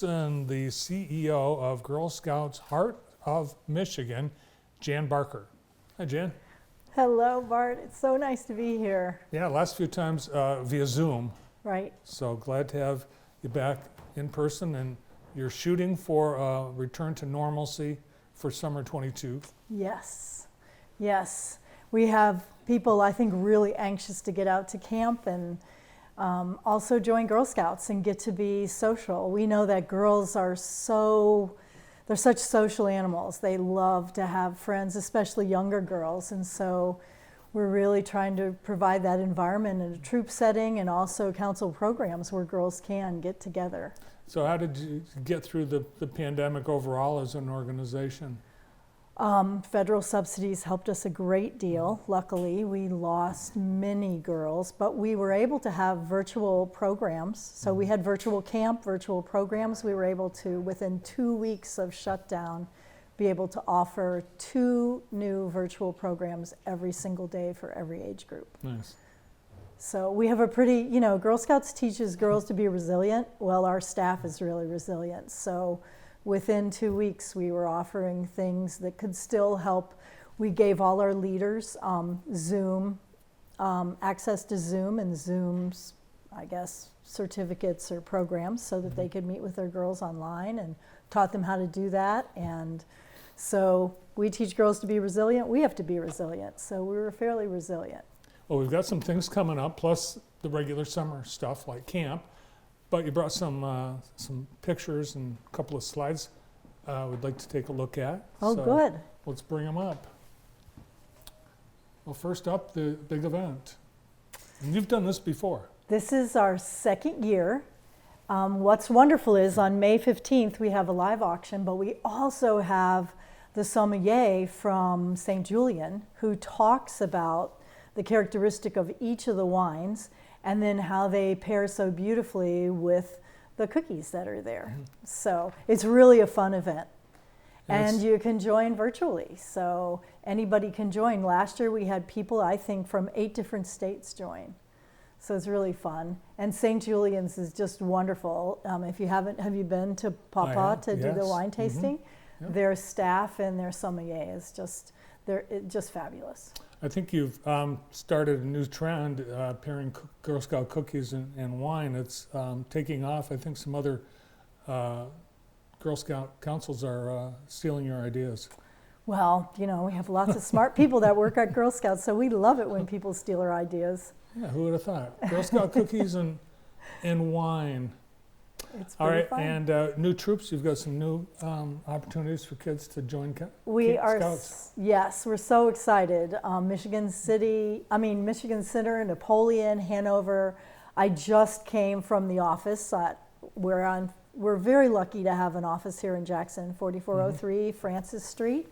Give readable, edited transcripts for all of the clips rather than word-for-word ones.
And the CEO of Girl Scouts Heart of Michigan, Jan Barker. Hi, Jan. Hello, Bart. It's so nice to be here. Yeah, last few times via Zoom. Right. So glad to have you back in person, and you're shooting for a return to normalcy for summer 22. Yes. Yes. We have people, I think, really anxious to get out to camp and also join Girl Scouts and get to be social. We know that girls are they're such social animals. They love to have friends, especially younger girls. And so we're really trying to provide that environment in a troop setting and also council programs where girls can get together. So how did you get through the pandemic overall as an organization? Federal subsidies helped us a great deal. Luckily, we lost many girls, but we were able to have virtual programs. So we had virtual camp, virtual programs. We were able to, within 2 weeks of shutdown, be able to offer 2 new virtual programs every single day for every age group. Nice. So we have a pretty, Girl Scouts teaches girls to be resilient. Well, our staff is really resilient. So within 2 weeks, we were offering things that could still help. We gave all our leaders Zoom, access to Zoom and Zoom's, I guess, certificates or programs so that they could meet with their girls online, and taught them how to do that. And so we teach girls to be resilient. We have to be resilient. So we were fairly resilient. Well, we've got some things coming up, plus the regular summer stuff like camp. But you brought some pictures and a couple of slides we'd like to take a look at. Oh, so good. Let's bring them up. Well, first up, the big event. And you've done this before. This is our second year. What's wonderful is on May 15th, we have a live auction, but we also have the sommelier from St. Julian who talks about the characteristic of each of the wines and then how they pair so beautifully with the cookies that are there. So it's really a fun event. And you can join virtually, so anybody can join. Last year we had people, I think, from 8 different states join. So it's really fun. And St. Julian's is just wonderful. If you haven't, have you been to Papa to do the wine tasting? Yep. Their staff and their sommelier is they're just fabulous. I think you've started a new trend, pairing Girl Scout cookies and wine. It's taking off. I think some other Girl Scout councils are stealing your ideas. Well, we have lots of smart people that work at Girl Scouts, so we love it when people steal our ideas. Yeah, who would have thought? Girl Scout cookies and wine. It's all right, fun. and new troops. You've got some new opportunities for kids to join Scouts. Yes, we're so excited. Michigan Center, Napoleon, Hanover. I just came from the office. We're very lucky to have an office here in Jackson, 4403 Francis Street.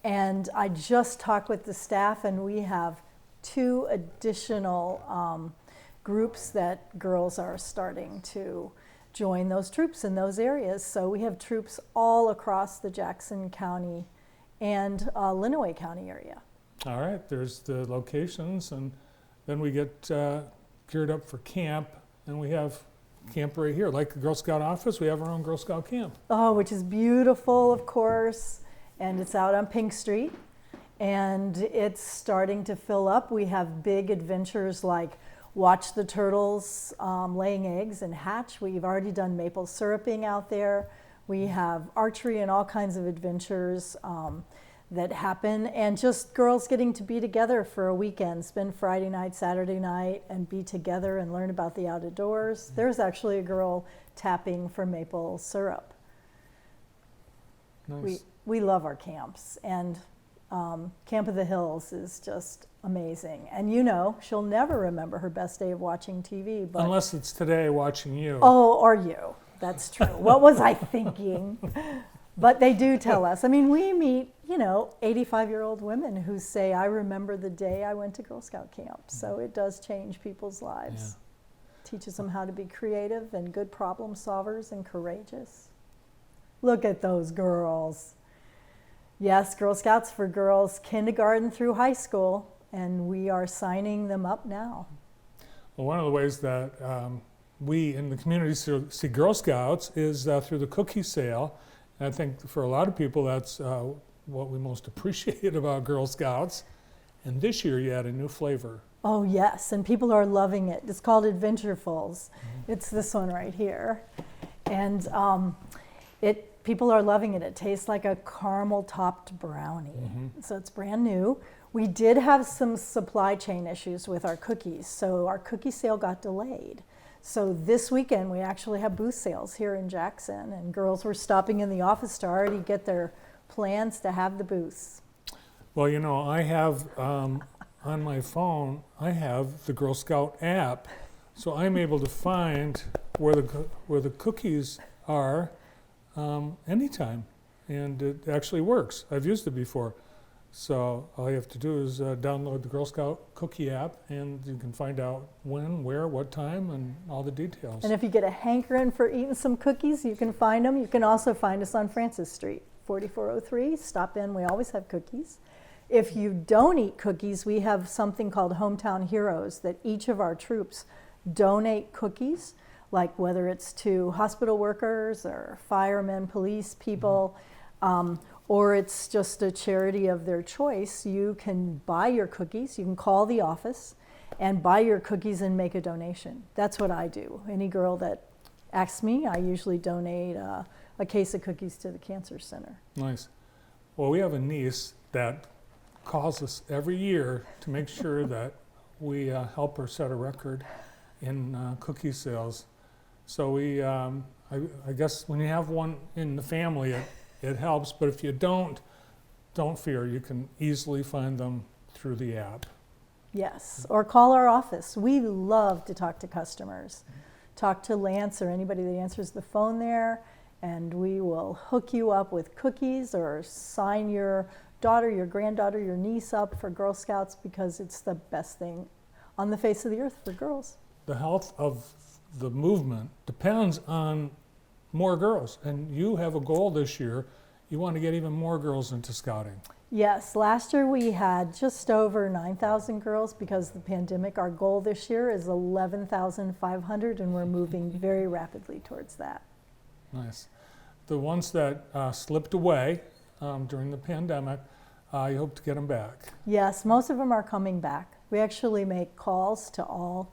And I just talked with the staff, and we have 2 additional groups that girls are starting to join those troops in those areas. So we have troops all across the Jackson County and Lenawee County area. All right, there's the locations, and then we get geared up for camp, and we have camp right here. Like the Girl Scout office, we have our own Girl Scout camp. Oh, which is beautiful, of course, and it's out on Pink Street, and it's starting to fill up. We have big adventures like watch the turtles laying eggs and hatch. We've already done maple syruping out there. We have archery and all kinds of adventures that happen, and just girls getting to be together for a weekend, spend Friday night, Saturday night, and be together and learn about the outdoors. There's actually a girl tapping for maple syrup. Nice. We love our camps, and Camp of the Hills is just amazing. And she'll never remember her best day of watching TV. But unless it's today watching you. Oh, or you. That's true. What was I thinking? But they do tell us. I mean, we meet, 85-year-old women who say, I remember the day I went to Girl Scout camp. So it does change people's lives. Yeah. Teaches them how to be creative and good problem solvers and courageous. Look at those girls. Yes, Girl Scouts for girls, kindergarten through high school, and we are signing them up now. Well, one of the ways that we in the community see Girl Scouts is through the cookie sale. And I think for a lot of people, that's what we most appreciate about Girl Scouts. And this year, you add a new flavor. Oh yes, and people are loving it. It's called Adventurefuls. It's this one right here, and people are loving it. It tastes like a caramel topped brownie. So it's brand new. We did have some supply chain issues with our cookies, so our cookie sale got delayed. So this weekend we actually have booth sales here in Jackson, and girls were stopping in the office to already get their plans to have the booths. Well, you know, I have on my phone, I have the Girl Scout app, so I'm able to find where the cookies are anytime, and it actually works. I've used it before. So all you have to do is download the Girl Scout cookie app, and you can find out when, where, what time, and all the details. And if you get a hankering for eating some cookies, you can find them. You can also find us on Francis Street, 4403. Stop in. We always have cookies. If you don't eat cookies, we have something called Hometown Heroes that each of our troops donate cookies, like whether it's to hospital workers or firemen, police people, or it's just a charity of their choice. You can buy your cookies. You can call the office and buy your cookies and make a donation. That's what I do. Any girl that asks me, I usually donate a case of cookies to the Cancer Center. Nice. Well, we have a niece that calls us every year to make sure that we help her set a record in cookie sales. So we, I guess when you have one in the family, it helps, but if you don't fear, you can easily find them through the app. Yes, or call our office. We love to talk to customers. Talk to Lance or anybody that answers the phone there, and we will hook you up with cookies or sign your daughter, your granddaughter, your niece up for Girl Scouts, because it's the best thing on the face of the earth for girls. The health of the movement depends on more girls, and you have a goal this year. You want to get even more girls into scouting. Yes, last year we had just over 9,000 girls because of the pandemic. Our goal this year is 11,500, and we're moving very rapidly towards that. Nice. The ones that slipped away during the pandemic, you hope to get them back. Yes, most of them are coming back. We actually make calls to all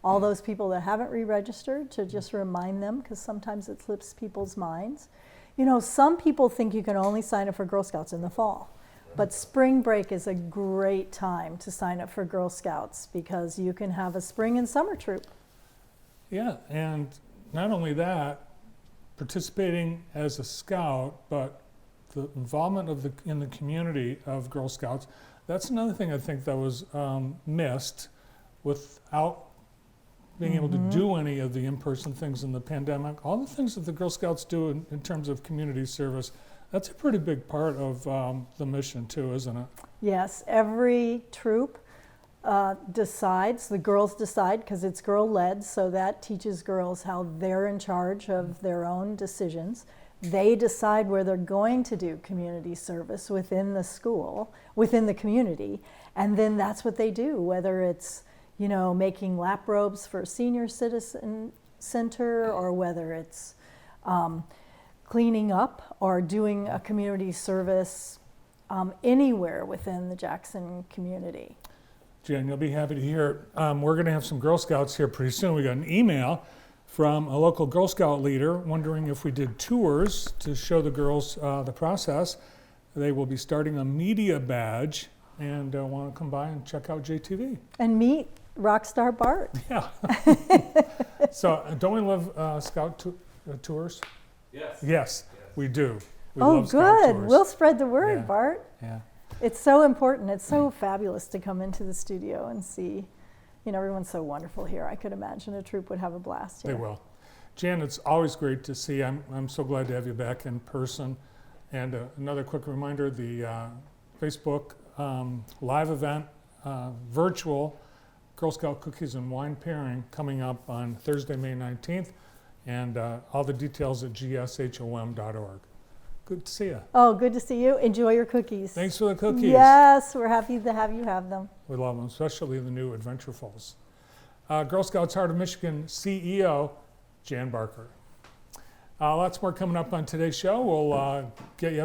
those people that haven't re-registered to just remind them, because sometimes it slips people's minds. You know, some people think you can only sign up for Girl Scouts in the fall, but spring break is a great time to sign up for Girl Scouts because you can have a spring and summer troop. Yeah, and not only that, participating as a scout, but the involvement in the community of Girl Scouts, that's another thing I think that was missed without being able to do any of the in-person things in the pandemic. All the things that the Girl Scouts do in terms of community service, that's a pretty big part of the mission too, isn't it? Yes, every troop decides, the girls decide, because it's girl-led, so that teaches girls how they're in charge of their own decisions. They decide where they're going to do community service within the school, within the community, and then that's what they do, whether it's, you know, making lap robes for a senior citizen center, or whether it's cleaning up or doing a community service anywhere within the Jackson community. Jen, you'll be happy to hear. We're going to have some Girl Scouts here pretty soon. We got an email from a local Girl Scout leader wondering if we did tours to show the girls the process. They will be starting a media badge and want to come by and check out JTV. And meet Rockstar Bart. Yeah. So don't we love Scout tours? Yes. Yes, we do. We Oh, love Scout good. tours. We'll spread the word, Yeah. Bart. Yeah. It's so important. It's so fabulous to come into the studio and see, you know, everyone's so wonderful here. I could imagine a troop would have a blast here. They will. Jan, it's always great to see. I'm so glad to have you back in person. And another quick reminder, the Facebook live event, virtual Girl Scout Cookies and Wine Pairing coming up on Thursday, May 19th. And all the details at gshom.org. Good to see you. Oh, good to see you. Enjoy your cookies. Thanks for the cookies. Yes, we're happy to have you have them. We love them, especially the new Adventurefuls. Girl Scouts Heart of Michigan CEO, Jan Barker. Lots more coming up on today's show. We'll get you